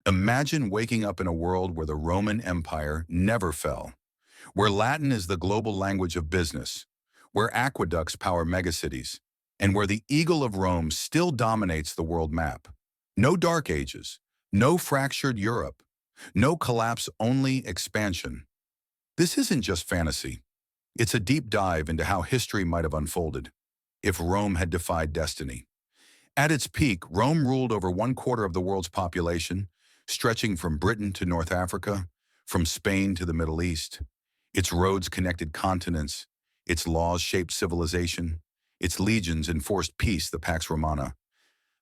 Imagine waking up in a world where the Roman Empire never fell, where Latin is the global language of business, where aqueducts power megacities, and where the Eagle of Rome still dominates the world map. No dark ages, no fractured Europe, no collapse, only expansion. This isn't just fantasy. It's a deep dive into how history might have unfolded if Rome had defied destiny. At its peak, Rome ruled over 1/4 of the world's population, stretching from Britain to North Africa, from Spain to the Middle East. Its roads connected continents, its laws shaped civilization, its legions enforced peace, the Pax Romana.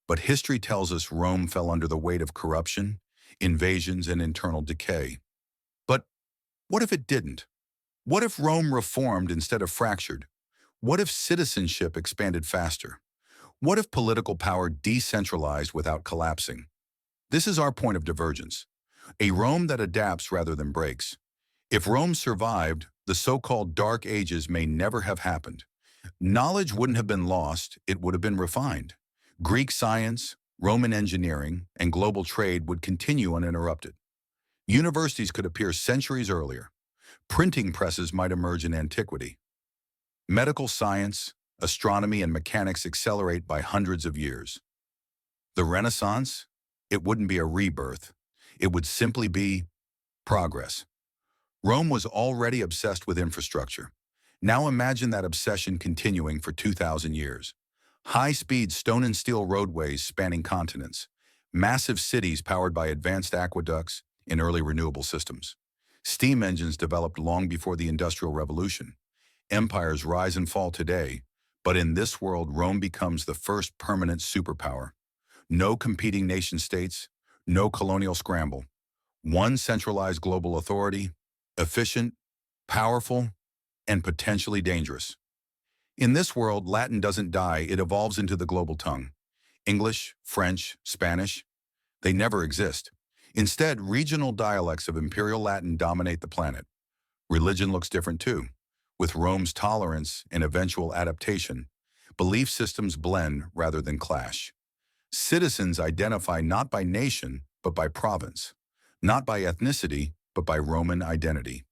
But history tells us Rome fell under the weight of corruption, invasions, and internal decay. But what if it didn't? What if Rome reformed instead of fractured? What if citizenship expanded faster? What if political power decentralized without collapsing? This is our point of divergence, a Rome that adapts rather than breaks. If Rome survived, the so-called Dark Ages may never have happened. Knowledge wouldn't have been lost, it would have been refined. Greek science, Roman engineering, and global trade would continue uninterrupted. Universities could appear centuries earlier. Printing presses might emerge in antiquity. Medical science, astronomy, and mechanics accelerate by hundreds of years. The Renaissance? It wouldn't be a rebirth. It would simply be progress. Rome was already obsessed with infrastructure. Now imagine that obsession continuing for 2,000 years. High-speed stone and steel roadways spanning continents. Massive cities powered by advanced aqueducts and early renewable systems. Steam engines developed long before the Industrial Revolution. Empires rise and fall today, but in this world, Rome becomes the first permanent superpower. No competing nation-states, no colonial scramble. One centralized global authority, efficient, powerful, and potentially dangerous. In this world, Latin doesn't die, it evolves into the global tongue. English, French, Spanish, they never exist. Instead, regional dialects of Imperial Latin dominate the planet. Religion looks different too. With Rome's tolerance and eventual adaptation, belief systems blend rather than clash. Citizens identify not by nation, but by province. Not by ethnicity, but by Roman identity.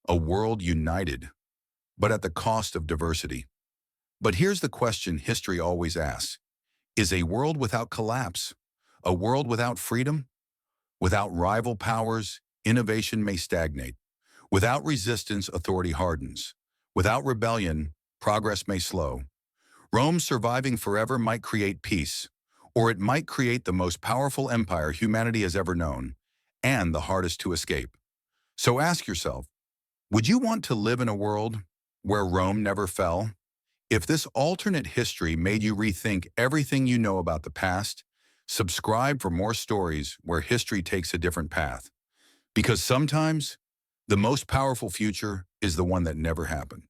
A world united, but at the cost of diversity. But here's the question history always asks. Is a world without collapse? A world without freedom? Without rival powers, innovation may stagnate. Without resistance, authority hardens. Without rebellion, progress may slow. Rome surviving forever might create peace, or it might create the most powerful empire humanity has ever known, and the hardest to escape. So ask yourself, would you want to live in a world where Rome never fell? If this alternate history made you rethink everything you know about the past, subscribe for more stories where history takes a different path. Because sometimes, the most powerful future is the one that never happened.